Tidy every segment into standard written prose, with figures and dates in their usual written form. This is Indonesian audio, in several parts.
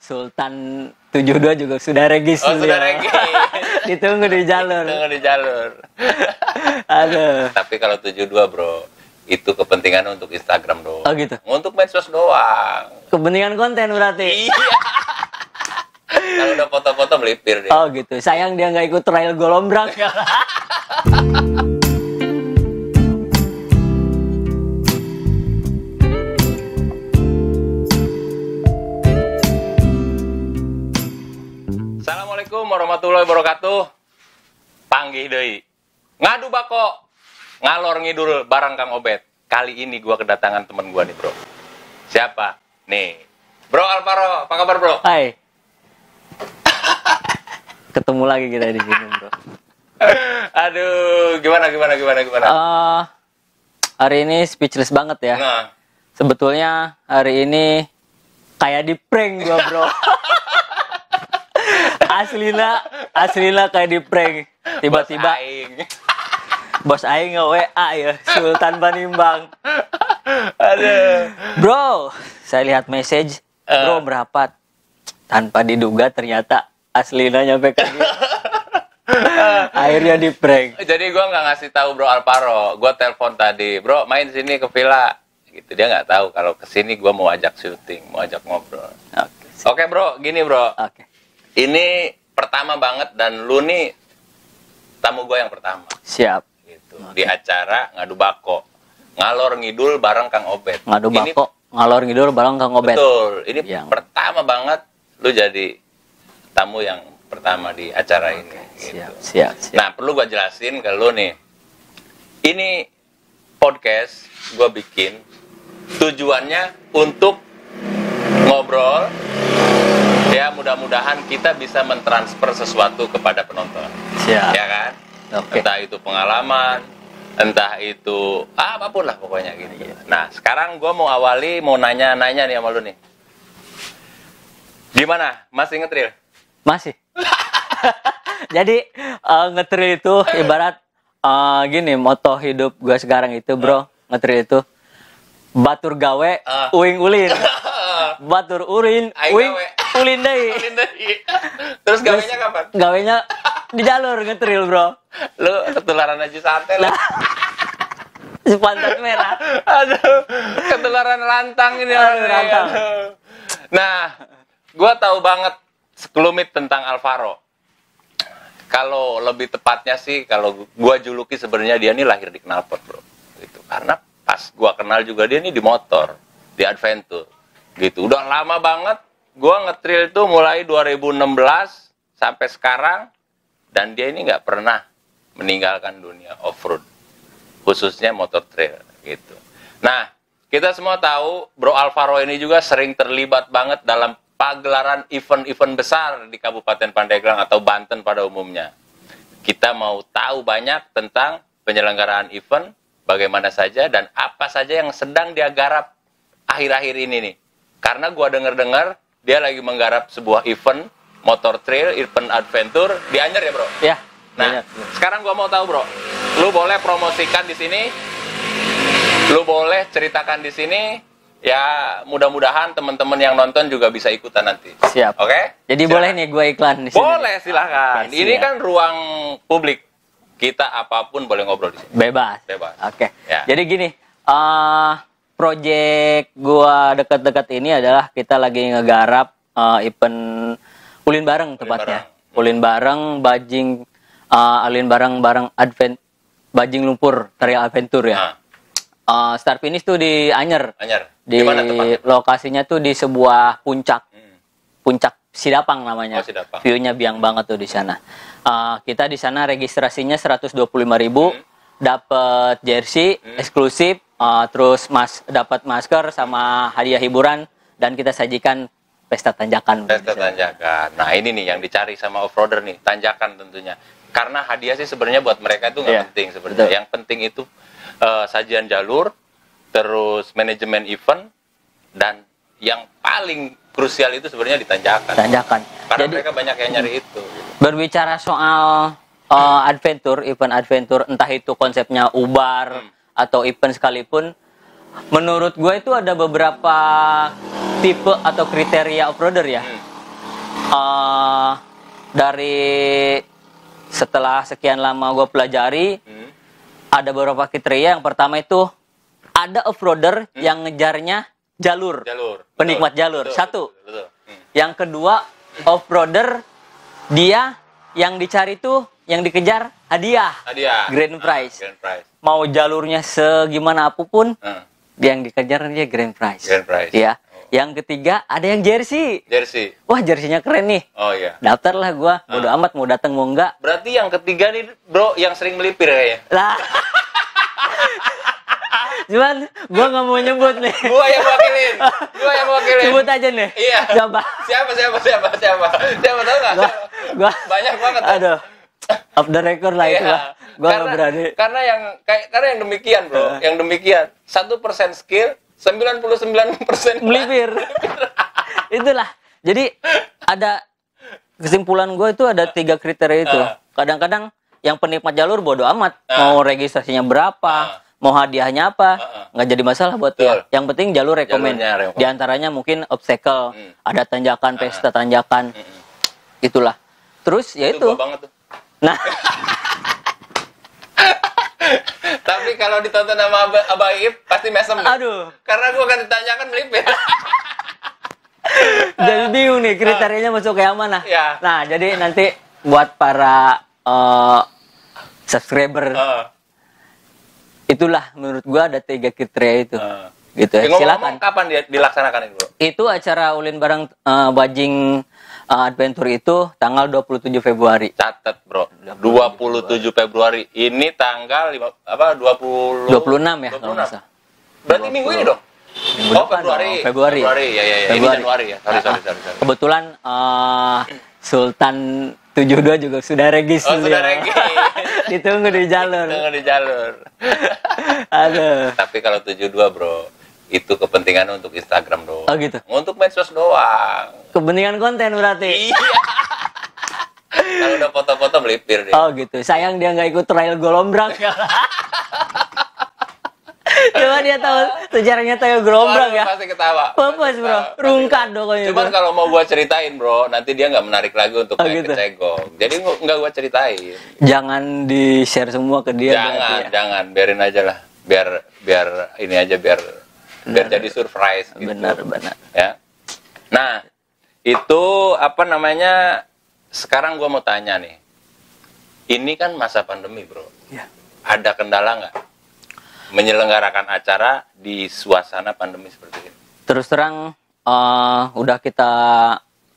Sultan 72 juga sudah regis dulu sudah ya. regis. Ditunggu di jalur. Tunggu di jalur. Aduh. Tapi kalau 72 bro, itu kepentingan untuk Instagram doang. Oh gitu. Untuk medsos doang. Kepentingan konten berarti. Iya. Kalau udah foto-foto melipir dia. Oh gitu. Sayang dia nggak ikut trial Golombrang. Assalamualaikum warahmatullahi wabarakatuh. Panggih deui. Ngadu bako. Ngalor ngidul barang Kang Obet. Kali ini gua kedatangan temen gua nih, Bro. Siapa? Nih. Bro Alvaro, apa kabar, Bro? Hai. Ketemu lagi kita di sini, Bro. Aduh, gimana? Hari ini speechless banget ya. Nah, Sebetulnya hari ini kayak di prank gua, Bro. Aslina kayak di prank. Tiba-tiba bos aing nge-WA ya, Sultan Banimbang. aduh. Bro, saya lihat message, bro merapat. Tanpa diduga ternyata Aslina nyampe ke dia. Akhirnya di prank. Jadi gua nggak ngasih tahu Bro Alvaro. Gua telepon tadi, Bro main sini ke villa. Gitu dia nggak tahu kalau kesini gua mau ajak syuting, mau ajak ngobrol. Oke Bro, gini Bro. Oke. Ini pertama banget dan lu nih tamu gua yang pertama. Siap. Gitu. Di acara Ngadu Bako. Ngalor ngidul bareng Kang Obet. Ngadu Ini bako, ngalor ngidul bareng Kang Obet. betul. Ini Yang- pertama banget lu jadi tamu yang pertama di acara ini. Gitu. Siap. Nah, perlu gua jelasin ke lu nih. Ini podcast gua bikin tujuannya untuk ngobrol. Ya, mudah-mudahan kita bisa mentransfer sesuatu kepada penonton. Siap. Ya kan? Oke. Entah itu pengalaman, entah itu apapun lah pokoknya gitu. Nah, sekarang gua mau nanya-nanya nih sama lu nih. Gimana? Masih ngetril? Masih. Jadi ngetril itu ibarat gini, moto hidup gue sekarang itu, Bro. Ngetril itu batur gawe, uing ulin. Batur urin, Aing uing gawe. ulin deui. Terus gawenya kapan? Gawenya di jalur ngetril, Bro. Lu ketularan aja santai lah. Si pantat merah. Aduh, ketularan rantang ini. Rantang. Aduh. Nah, gua tahu banget sekelumit tentang Alvaro. Kalau lebih tepatnya sih, kalau gua juluki sebenarnya dia ini lahir di knalpot, Bro. Gitu. Karena pas gua kenal juga dia ini di motor, di adventure. Gitu. Udah lama banget gua ngetrail itu mulai 2016 sampai sekarang dan dia ini nggak pernah meninggalkan dunia off-road. Khususnya motor trail gitu. Nah, kita semua tahu Bro Alvaro ini juga sering terlibat banget dalam pagelaran event-event besar di Kabupaten Pandeglang atau Banten pada umumnya. Kita mau tahu banyak tentang penyelenggaraan event, bagaimana saja dan apa saja yang sedang dia garap akhir-akhir ini nih. Karena gua dengar-dengar dia lagi menggarap sebuah event motor trail, event adventure di Anyer ya, Bro? Ya. Nah, sekarang gua mau tahu, Bro. Lu boleh promosikan di sini. Lu boleh ceritakan di sini. Ya, mudah-mudahan teman-teman yang nonton juga bisa ikutan nanti. Siap. Oke? Jadi Silakan. boleh nih gue iklan di sini. Boleh, silakan. Oke, Ini siap. kan ruang publik. Kita apapun boleh ngobrol di sini. Bebas. Bebas. Oke. Ya. Jadi gini, project gua dekat-dekat ini adalah kita lagi ngegarap event ulin bareng tepatnya. Ulin bareng bajing ulin bareng advent bajing lumpur trail adventure ya. Start finish tuh di Anyer. Anyer. Di Gimana tempatnya? lokasinya tuh di sebuah puncak. Puncak Sidapang namanya. Oh, Sidapang. View-nya biang banget tuh di sana. Kita di sana registrasinya 125.000, dapat jersey eksklusif, terus dapat masker sama hadiah hiburan dan kita sajikan pesta tanjakan. Pesta tanjakan. Nah, ini nih yang dicari sama off-roader nih, tanjakan tentunya. Karena hadiah sih sebenarnya buat mereka itu nggak Iya, penting sebenarnya. betul. Yang penting itu sajian jalur, terus manajemen event, dan yang paling krusial itu sebenarnya di tanjakan. Tanjakan. Karena Jadi mereka banyak yang nyari itu. berbicara soal event adventure, entah itu konsepnya ubar atau event sekalipun, menurut gue itu ada beberapa tipe atau kriteria off-roader ya. Dari setelah sekian lama gue pelajari, ada beberapa kriteria. Yang pertama itu ada off-roader yang ngejarnya jalur. Penikmat jalur. Betul, Satu. betul. Yang kedua, off-roader dia yang dicari tuh, yang dikejar hadiah. Grand prize. Grand prize. Mau jalurnya segimana apapun, yang dikejar dia grand prize. Ya. Yang ketiga, ada yang jersey. Wah, jersinya keren nih. Oh iya. Daftarlah gua, bodo amat mau datang mau enggak. Berarti yang ketiga nih, bro, yang sering melipir kayaknya. Lah. Cuman gua nggak mau nyebut nih. Gua yang wakilin. Sebut aja nih. Iya. Siapa? Siapa tahu nggak? Gua Banyak banget. Aduh. Off the record lah itu lah. Gua nggak berani. Karena yang demikian, bro. Yang demikian. 1% skill, 99% melipir. Itulah. Jadi ada kesimpulan gue itu ada 3 kriteria itu. Kadang-kadang yang penikmat jalur bodo amat mau registrasinya berapa, mau hadiahnya apa, nggak jadi masalah buat dia. Yang penting jalur rekomen. Di antaranya mungkin obstacle, ada tanjakan, pesta tanjakan. Itulah. Terus ya itu. Nah. Tapi kalau ditonton sama Abah Iip pasti mesem. Aduh. Karena gue akan ditanyakan melipir. Jadi bingung nih kriterianya masuk ke yang mana. Ya. Nah, jadi nanti buat para subscriber, itulah menurut gua ada 3 kriteria itu. Gitu ya. Silakan. Kapan dia dilaksanakan itu, bro? Itu acara Ulin Bareng Bajing Adventure itu tanggal 27 Februari. Catat, bro. 27 Februari. Ini tanggal 26 ya kalau nggak salah. Berarti minggu ini dong? Februari. Ya. Ini Januari ya. Sorry. Kebetulan Sultan 72 juga sudah regis. Sudah regis. Ditunggu di jalur. Aduh. Tapi kalau 72, bro, itu kepentingan untuk Instagram doang. Oh gitu. Untuk medsos doang. Kepentingan konten berarti. Iya. Kalau udah foto-foto melipir dia. Oh gitu. Sayang dia nggak ikut trial Golombrak. Coba dia tahu sejarahnya Tayo Golombrak ya. Pasti ketawa. Popos, bro. Rungkat pokoknya. Cuman kalau mau gua ceritain, bro, nanti dia nggak menarik lagi untuk main gitu. kecegong. Jadi nggak gua ceritain. Jangan di-share semua ke dia. Jangan. Biarin aja lah. Biar ini aja biar jadi surprise gitu. Benar. Ya. Nah, itu sekarang gua mau tanya nih. Ini kan masa pandemi, bro. Ya. Ada kendala nggak menyelenggarakan acara di suasana pandemi seperti ini? Terus terang udah kita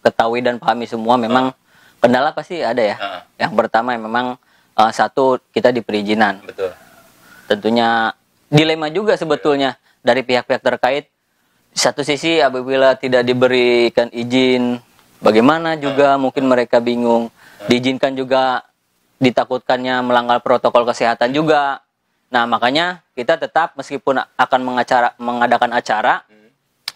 ketahui dan pahami semua memang kendala pasti ada ya. Yang pertama memang satu, kita di perizinan. Betul. Tentunya dilema juga sebetulnya dari pihak-pihak terkait. Satu sisi apabila tidak diberikan izin, bagaimana juga mungkin mereka bingung. Diizinkan juga ditakutkannya melanggar protokol kesehatan juga. Nah, makanya kita tetap meskipun akan mengadakan acara,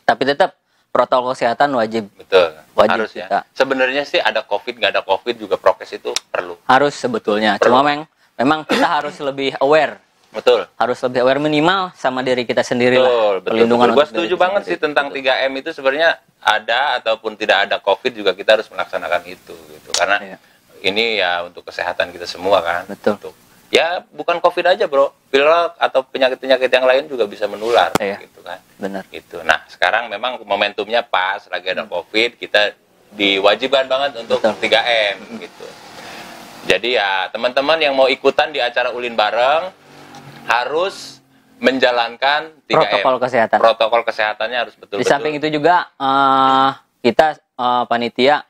tapi tetap protokol kesehatan wajib. Betul. Wajib harus ya. kita. Sebenarnya sih ada COVID, nggak ada COVID juga prokes itu perlu. Harus sebetulnya. Perlu. Cuma memang kita harus lebih aware. Betul. Harus lebih aware minimal sama diri kita sendiri lah. Perlindungan. Gue setuju banget sih tentang 3M itu sebenarnya ada ataupun tidak ada COVID juga kita harus melaksanakan itu gitu. Karena ini ya untuk kesehatan kita semua kan. Betul. Ya bukan COVID aja, bro, pilek atau penyakit-penyakit yang lain juga bisa menular, gitu kan. Benar. Gitu. Nah sekarang memang momentumnya pas lagi ada COVID, kita diwajibkan banget untuk 3M gitu. Jadi ya teman-teman yang mau ikutan di acara Ulin Bareng harus menjalankan 3M. Protokol kesehatan. Protokol kesehatannya harus betul-betul. Di samping itu juga kita panitia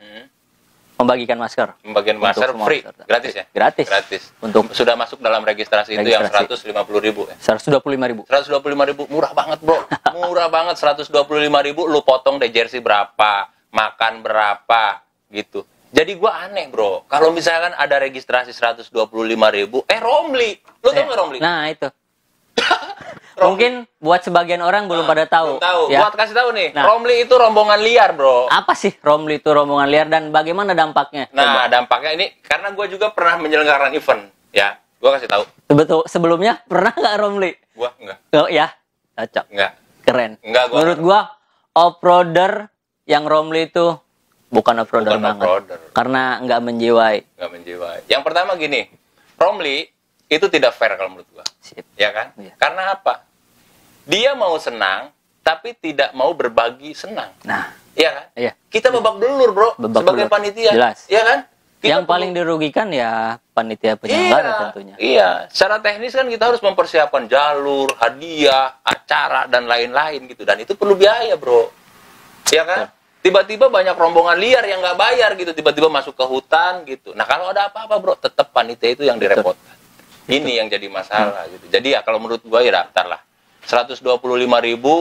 membagikan masker. Membagikan masker free, gratis ya? Gratis. Untuk sudah masuk dalam registrasi itu yang 150.000 ya? 125.000. 125.000, murah banget, bro. Murah banget, 125.000 lu potong deh jersey berapa, makan berapa, gitu. Jadi gua aneh, bro. Kalau misalkan ada registrasi 125.000, Romli. Lu tau nggak Romli? Nah, itu. Mungkin buat sebagian orang belum pada tahu. Belum tahu. Ya. Buat kasih tahu nih, Romli itu rombongan liar, bro. Apa sih Romli itu rombongan liar dan bagaimana dampaknya? Nah, dampaknya ini karena gue juga pernah menyelenggarakan event, ya. Gue kasih tahu. Betul. Sebelumnya pernah nggak Romli? Gua enggak. Oh ya, cocok. Enggak. Keren. Enggak, Menurut gua off-roader yang Romli itu bukan off-roader Bukan banget. off-roader. Karena nggak menjiwai. Nggak menjiwai. Yang pertama gini, Romli itu tidak fair kalau menurut gua. Sip. Ya kan? Iya. Karena apa? Dia mau senang, tapi tidak mau berbagi senang. Nah, Iya kan? iya. Kita babak belur, bro. Babak Sebagai belur. panitia. Jelas. Iya kan? Kita Yang paling dirugikan ya panitia penyelenggara tentunya. Iya, secara teknis kan kita harus mempersiapkan jalur, hadiah, acara dan lain-lain gitu. Dan itu perlu biaya, bro. Iya kan? Tiba-tiba banyak rombongan liar yang nggak bayar gitu, tiba-tiba masuk ke hutan gitu. Nah kalau ada apa-apa, bro, tetap panitia itu yang direpotkan. Ini yang jadi masalah gitu. Jadi ya kalau menurut gua ya daftar lah. 125.000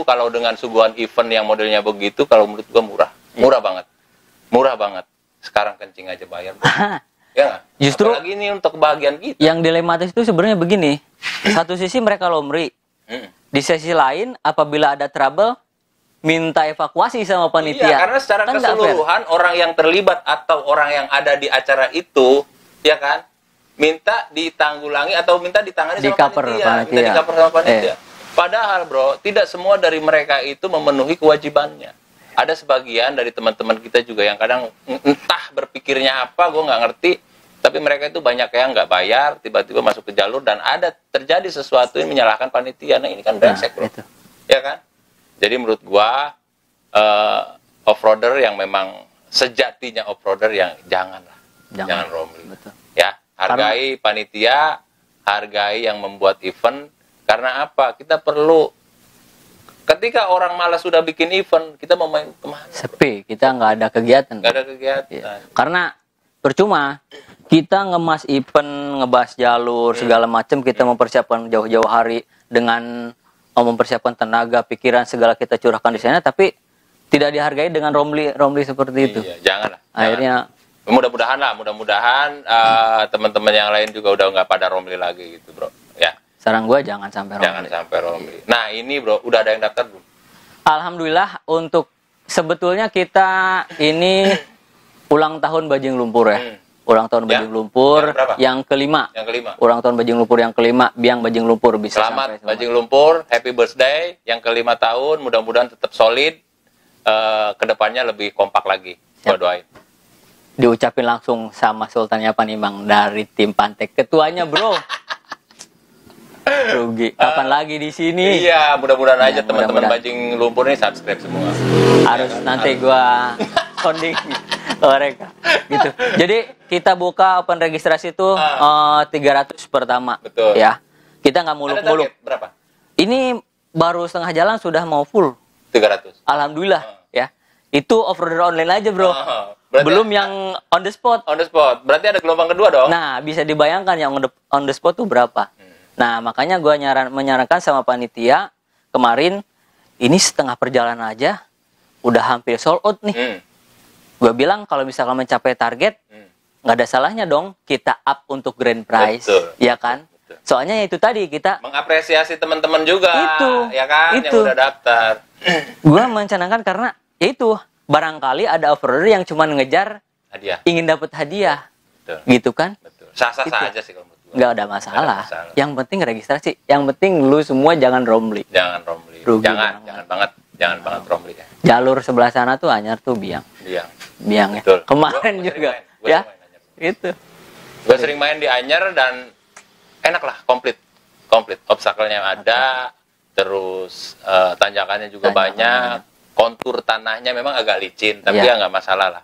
kalau dengan suguhan event yang modelnya begitu, kalau menurut gua murah. Murah banget. Murah banget. Sekarang kencing aja bayar. Bro. Ya nggak? Justru apalagi ini untuk kebahagiaan kita. yang dilematis itu sebenarnya begini. Satu sisi mereka lomri. Di sisi lain apabila ada trouble minta evakuasi sama panitia. Iya, karena secara Kan nggak fair. keseluruhan orang yang terlibat atau orang yang ada di acara itu, ya kan, minta ditanggulangi atau minta ditangani Di sama cover panitia. panitia. Minta di cover sama panitia. Padahal, bro, tidak semua dari mereka itu memenuhi kewajibannya. Ada sebagian dari teman-teman kita juga yang kadang entah berpikirnya apa, gue nggak ngerti. Tapi mereka itu banyak yang nggak bayar, tiba-tiba masuk ke jalur dan ada terjadi sesuatu yang menyalahkan panitia. Nah ini kan brengsek, bro. Itu. Ya kan? Jadi menurut gua off-roader yang memang sejatinya off-roader yang janganlah. Jangan Romli. Betul. Ya, hargai panitia, hargai yang membuat event. Karena apa? Kita perlu ketika orang malas sudah bikin event, kita mau main kemana? Sepi, kita nggak ada kegiatan. Nggak ada kegiatan. Iya. Karena percuma kita ngemas event, ngebahas jalur segala macam, kita mempersiapkan jauh-jauh hari dengan mempersiapkan tenaga, pikiran segala kita curahkan di sana, tapi tidak dihargai dengan Romli seperti itu. Iya, janganlah. Akhirnya Mudah-mudahan teman-teman yang lain juga udah nggak pada Romli lagi gitu, bro. Ya. saran gue jangan sampai Romli. Jangan sampai Romli. Nah ini, bro, udah ada yang daftar belum? Alhamdulillah untuk sebetulnya kita ini ulang tahun Bajing Lumpur ya. Ulang tahun Bajing Lumpur yang kelima. Yang kelima. Ulang tahun Bajing Lumpur yang kelima, Biang Bajing Lumpur bisa Selamat sampai Bajing Lumpur, happy birthday yang kelima tahun, mudah-mudahan tetap solid, kedepannya lebih kompak lagi. Gua doain. Diucapin langsung sama Sultannya Panimang dari tim Pantek, ketuanya bro. Rugi. Kapan lagi di sini? Iya, mudah-mudahan aja teman-teman mudah-mudahan. Bajing Lumpur ini subscribe semua. Harus nanti gua sounding mereka gitu. Jadi kita buka open registrasi itu 300 pertama. Betul. Ya. Kita nggak Ada muluk-muluk. target berapa? Ini baru setengah jalan sudah mau full. 300. Alhamdulillah ya. Itu off-roader online aja, Bro. Berarti Belum yang on the spot. on the spot. Berarti ada gelombang kedua dong? Nah, bisa dibayangkan yang on the spot tuh berapa. Nah, makanya gue menyarankan sama panitia kemarin, ini setengah perjalanan aja udah hampir sold out nih. Gue bilang kalau misalkan mencapai target, nggak ada salahnya dong kita up untuk grand prize. Betul. Ya kan? Betul. Soalnya itu tadi kita Mengapresiasi teman-teman juga. Itu. Ya kan? Yang Itu. udah daftar. gue mencanangkan karena ya itu barangkali ada off-roader yang cuma ngejar Hadiah. ingin dapat hadiah. Betul. Gitu kan? Betul. Sah-sah Itu. aja sih kalau menurut gua. Nggak ada masalah. Nggak ada masalah. Yang penting registrasi. Yang penting lu semua jangan Romli. Jangan Romli. Rugi Jangan banget. Jangan banget Romli ya. Jalur sebelah sana tuh anyar tuh Biang. Iya. Biang ya. Betul. Kemarin Gua juga. sering main. Gua Ya. sering main Anyer. Itu. Gue sering main di Anyer dan enak lah, komplit. Obstacle-nya ada, terus tanjakannya juga banyak, kontur tanahnya memang agak licin, tapi ya nggak masalah lah.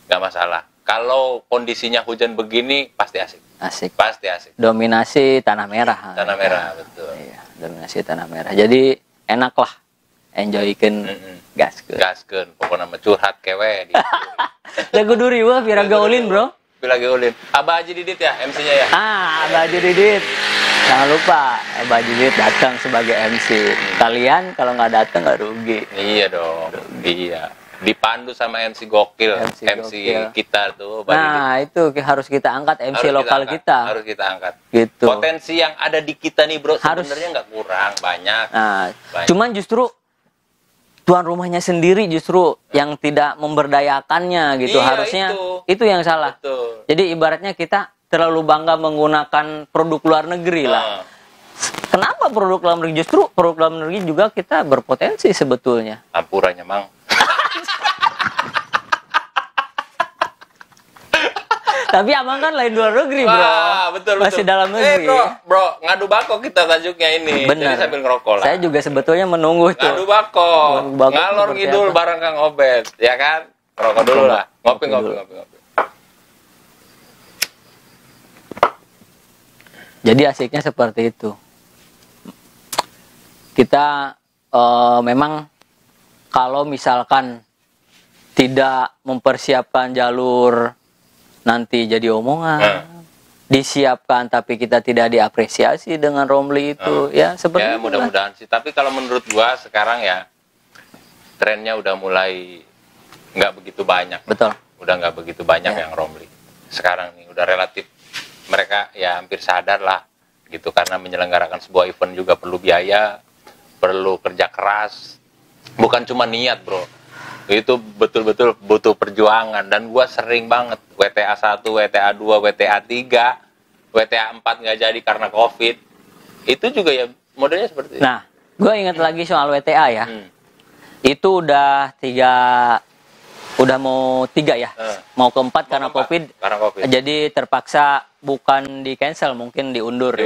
Nggak masalah. Kalau kondisinya hujan begini, pasti asik. Asik. Pasti asik. Dominasi tanah merah. Tanah merah, betul. Iya, dominasi tanah merah. Jadi enak lah. Enjoykan gaskeun. Gaskeun, pokoknya mah curhat kewe. Lagu duri wah Viraga Ulin, Bro. Lagi ulin. Abah Haji Didit ya, MC-nya ya? Abah Haji Didit. Jangan lupa, Abah Haji Didit datang sebagai MC. Kalian kalau nggak datang nggak rugi. Iya dong. Iya. Dipandu sama MC gokil, MC gokil. kita tuh. Abah Didit. Nah, itu harus kita angkat MC Harus lokal angkat, kita. Harus kita angkat. Gitu. Potensi yang ada di kita nih, bro, Harus. sebenarnya nggak kurang, banyak. Nah, Banyak. cuman justru tuan rumahnya sendiri justru yang tidak memberdayakannya gitu. Iya, Harusnya itu. itu yang salah. Betul. Jadi ibaratnya kita terlalu bangga menggunakan produk luar negeri lah. Kenapa produk luar negeri? Justru produk luar negeri juga kita berpotensi sebetulnya. Ampurannya, Mang. Tapi Amang kan lain luar negeri, Bro. Wah, betul. Masih dalam negeri. Bro, ngadu bako kita tajuknya ini. Bener. Jadi sambil ngerokok lah. Saya juga sebetulnya menunggu itu. Ngadu bako. Ngalor ngidul bareng Kang Obed, ya kan? Ngerokok dulu lah. Ngopi. Jadi asiknya seperti itu. Kita memang kalau misalkan tidak mempersiapkan jalur nanti jadi omongan, disiapkan tapi kita tidak diapresiasi dengan Romli itu, ya seperti ya, itu. mudah-mudahan sih. Tapi kalau menurut gua sekarang ya trennya udah mulai nggak begitu banyak. Betul. Udah nggak begitu banyak yang Romli. Sekarang nih udah relatif mereka ya hampir sadar lah gitu, karena menyelenggarakan sebuah event juga perlu biaya, perlu kerja keras, bukan cuma niat, Bro. Itu betul-betul butuh perjuangan. Dan gua sering banget WTA 1, WTA 2, WTA 3, WTA 4 nggak jadi karena COVID. Itu juga ya modelnya seperti itu. Nah, gua ingat lagi soal WTA ya. Itu udah mau tiga ya. Mau keempat karena COVID. Jadi terpaksa bukan di cancel, mungkin diundur.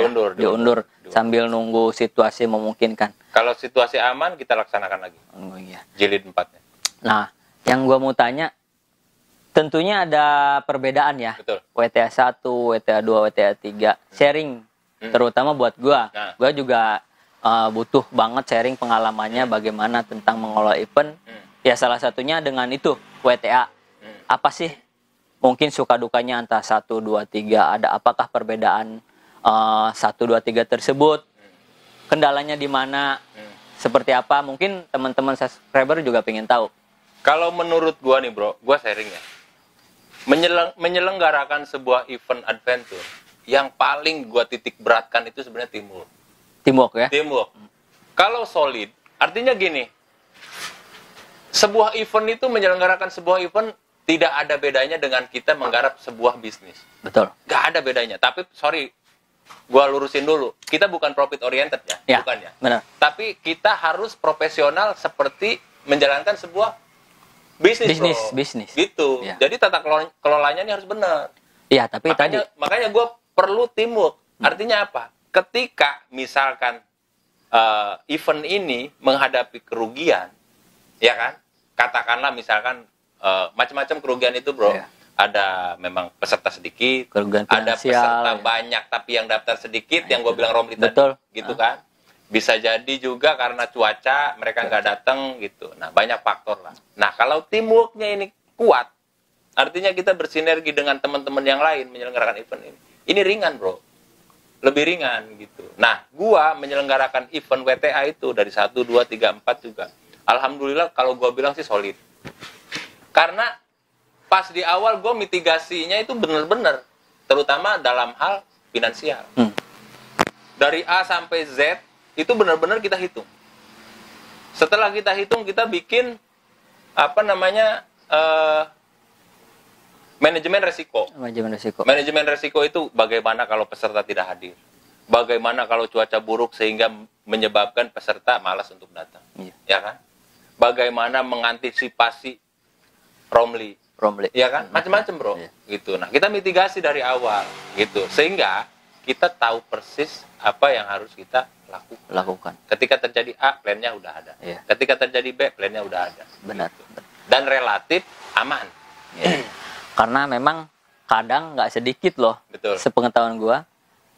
Sambil nunggu situasi memungkinkan. Kalau situasi aman kita laksanakan lagi. Oh, iya. Jilid 4-nya. Nah, yang gua mau tanya, tentunya ada perbedaan ya. Betul. WTA 1, WTA 2, WTA 3. Sharing, terutama buat gua. Nah. Gua juga butuh banget sharing pengalamannya bagaimana tentang mengelola event. Ya salah satunya dengan itu, WTA. Apa sih mungkin suka dukanya antara 1, 2, 3? Ada apakah perbedaan 1, 2, 3 tersebut? Kendalanya di mana? Seperti apa? Mungkin teman-teman subscriber juga pengen tahu. Kalau menurut gua nih, Bro, gua sharing ya. Menyelenggarakan sebuah event adventure, yang paling gua titik beratkan itu sebenarnya teamwork. Teamwork ya? Teamwork. Kalau solid, artinya gini. Sebuah event itu menyelenggarakan sebuah event tidak ada bedanya dengan kita menggarap sebuah bisnis. Betul. Gak ada bedanya. Tapi sorry, gua lurusin dulu. Kita bukan profit oriented ya, bukan ya. Benar. Tapi kita harus profesional seperti menjalankan sebuah bisnis. Gitu. Ya. Jadi tata kelolanya ini harus benar. Iya, tapi makanya gue perlu teamwork. Artinya apa? Ketika misalkan event ini menghadapi kerugian, ya kan? Katakanlah misalkan macam-macam kerugian itu, Bro. Ya. Ada memang peserta sedikit, kerugian ada finansial, peserta ya. banyak tapi yang daftar sedikit, yang gue bilang Romli Betul. tadi, gitu kan? Bisa jadi juga karena cuaca mereka nggak datang gitu. Nah, banyak faktor lah. Nah, kalau teamworknya ini kuat, artinya kita bersinergi dengan teman-teman yang lain menyelenggarakan event ini. Ini ringan, Bro. Lebih ringan gitu. Nah, gua menyelenggarakan event WTA itu dari 1, 2, 3, 4 juga. Alhamdulillah kalau gua bilang sih solid. Karena pas di awal gua mitigasinya itu benar-benar, terutama dalam hal finansial. Dari A sampai Z itu benar-benar kita hitung. Setelah kita hitung, kita bikin manajemen resiko. Manajemen resiko itu bagaimana kalau peserta tidak hadir, bagaimana kalau cuaca buruk sehingga menyebabkan peserta malas untuk datang, ya kan? Bagaimana mengantisipasi Romli, ya kan? Macam-macam, Bro. Gitu. Nah, kita mitigasi dari awal, gitu, sehingga kita tahu persis apa yang harus kita lakukan. Ketika terjadi A, plannya udah ada. Ketika terjadi B, plannya udah ada. Benar. Gitu. Dan relatif aman. Karena memang kadang nggak sedikit loh. Betul. Sepengetahuan gua,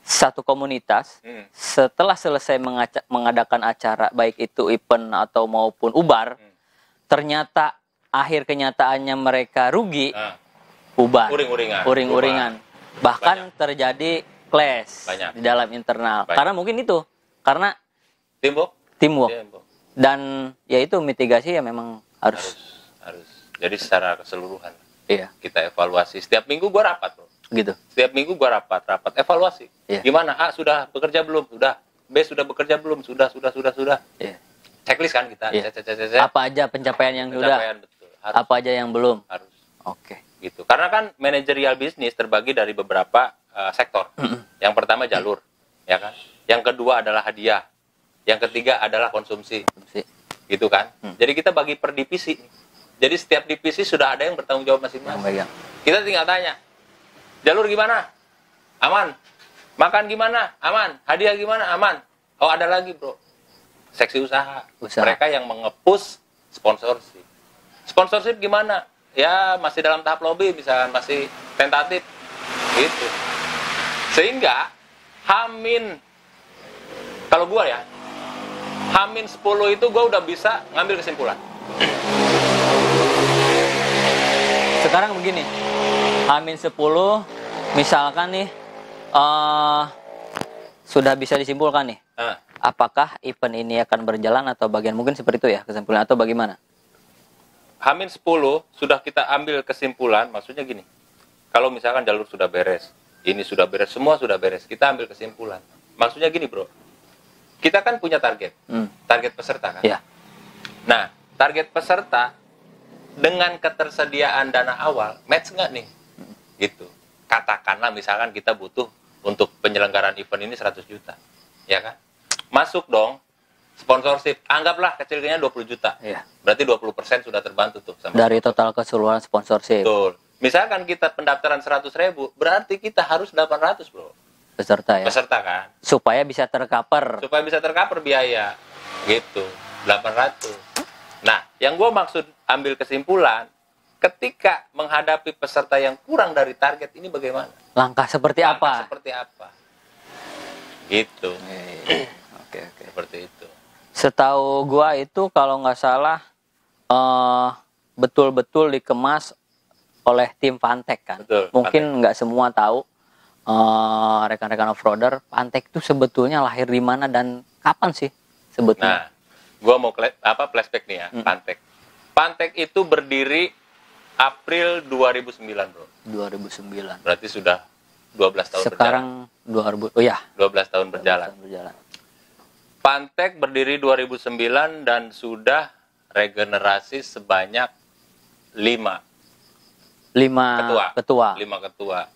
satu komunitas setelah selesai mengadakan acara, baik itu event atau maupun ubar, ternyata akhir kenyataannya mereka rugi, ubar. Uring-uringan. Bahkan terjadi clash di dalam internal. Karena mungkin itu. Karena teamwork. Dan ya itu mitigasi ya memang harus. Jadi secara keseluruhan. Iya. Kita evaluasi. Setiap minggu gua rapat, Bro. Gitu. Setiap minggu gua rapat evaluasi. Iya. Gimana? A sudah bekerja belum? Sudah. B sudah bekerja belum? Sudah. Iya. Checklist kan kita. Iya. Apa aja pencapaian yang sudah? Betul. Harus. Apa aja yang belum? Harus. Oke. Gitu. Karena kan manajerial bisnis terbagi dari beberapa sektor. Yang pertama jalur, ya kan? Yang kedua adalah hadiah. Yang ketiga adalah konsumsi. Gitu kan? Jadi kita bagi per divisi. Jadi setiap divisi sudah ada yang bertanggung jawab masing-masing. Kita tinggal tanya, Jalur gimana? Aman. Makan gimana? Aman. Hadiah gimana? Aman. Oh, ada lagi, bro. Seksi usaha. Mereka yang mengepus sponsorship. Sponsorship gimana? Ya, masih dalam tahap lobby, misalkan masih tentatif. Gitu. Sehingga, kalau gua ya, Hamin 10 itu gua udah bisa ngambil kesimpulan. Sekarang begini, Hamin 10, misalkan nih, sudah bisa disimpulkan nih, apakah event ini akan berjalan atau bagian mungkin seperti itu ya kesimpulan atau bagaimana? Hamin 10 sudah kita ambil kesimpulan, maksudnya gini, kalau misalkan jalur sudah beres, ini sudah beres, semua sudah beres, kita ambil kesimpulan. Maksudnya gini, bro, kita kan punya target peserta kan? Iya. Nah, target peserta dengan ketersediaan dana awal, match nggak nih? Gitu. Katakanlah misalkan kita butuh untuk penyelenggaraan event ini 100 juta. Ya kan? Masuk dong sponsorship. Anggaplah kecilnya 20 juta. Iya. Berarti 20% sudah terbantu tuh. Sama dari total keseluruhan sponsorship. Betul. Misalkan kita pendaftaran 100.000, berarti kita harus 800, bro. Peserta ya? Peserta kan? Supaya bisa tercover. Supaya bisa tercover biaya. Gitu. 800. Nah, yang gue maksud ambil kesimpulan, ketika menghadapi peserta yang kurang dari target ini bagaimana? Langkah seperti apa? Seperti apa? Gitu. Oke. Seperti itu. Setahu gua itu kalau nggak salah betul-betul dikemas oleh tim Pantek kan. Betul, Mungkin nggak semua tahu rekan-rekan off-roader Pantek itu sebetulnya lahir di mana dan kapan sih sebetulnya? Nah, gua mau flashback nih ya, Pantek. Pantek itu berdiri April 2009, bro. 2009. Berarti sudah 12 tahun Sekarang berjalan. 12 tahun berjalan. Pantek berdiri 2009 dan sudah regenerasi sebanyak 5 ketua. 5 ketua.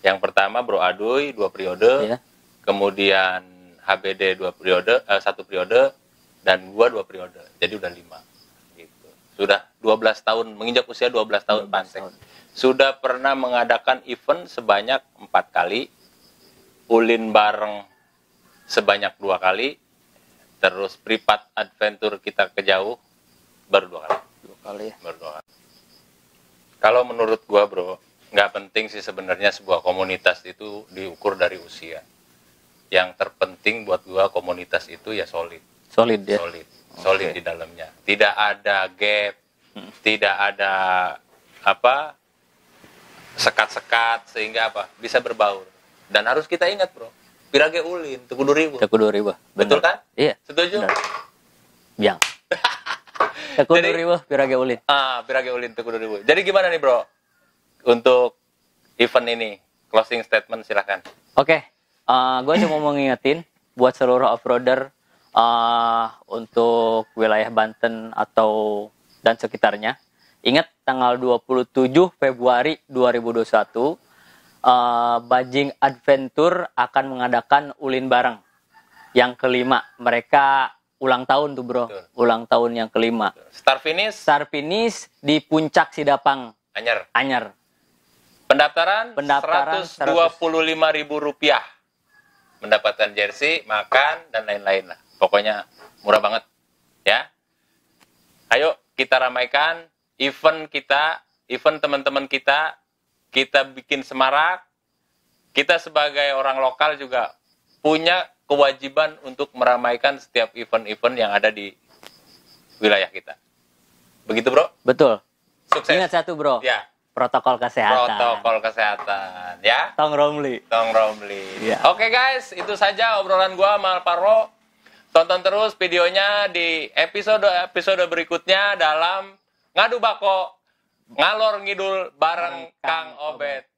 Yang pertama Bro Aduy 2 periode, Iya. kemudian HBD 2 periode, 1 periode, dan gua 2 periode. Jadi udah 5. Gitu. Sudah 12 tahun, menginjak usia 12 tahun Pantek. Sudah pernah mengadakan event sebanyak 4 kali, ulin bareng sebanyak 2 kali, terus privat adventure kita ke jauh baru 2 kali. 2 kali ya. Baru 2 kali. Kalau menurut gua, bro, nggak penting sih sebenarnya sebuah komunitas itu diukur dari usia. Yang terpenting buat gua komunitas itu ya solid. Solid ya. Solid di dalamnya. Tidak ada gap, tidak ada sekat-sekat sehingga bisa berbaur. Dan harus kita ingat, bro, pirage ulin Teguh 2000. Teguh 2000. Betul kan? Iya. Setuju? Yang. Teguh 2000 pirage ulin. Pirage ulin Teguh 2000. Jadi gimana nih, bro? Untuk event ini, closing statement silakan. Oke. Gue cuma mau ngingetin buat seluruh off-roader untuk wilayah Banten dan sekitarnya. Ingat tanggal 27 Februari 2021 Bajing Adventure akan mengadakan ulin bareng yang kelima. Mereka ulang tahun tuh, bro. Betul. Ulang tahun yang kelima. Start finish di Puncak Sidapang Anyar. Pendaftaran Rp125.000. Mendapatkan jersey, makan, dan lain-lain lah. Pokoknya murah banget. Ya. Ayo kita ramaikan event kita, event teman-teman kita bikin semarak. Kita sebagai orang lokal juga punya kewajiban untuk meramaikan setiap event-event yang ada di wilayah kita. Begitu, bro? Betul. Sukses. Ingat satu, bro. Ya. Protokol kesehatan. Ya. Tong Romli. Ya. Oke, guys, itu saja obrolan gua sama Alvaro. Tonton terus videonya di episode berikutnya dalam Ngadu Bako Ngalor Ngidul bareng Kang Obet.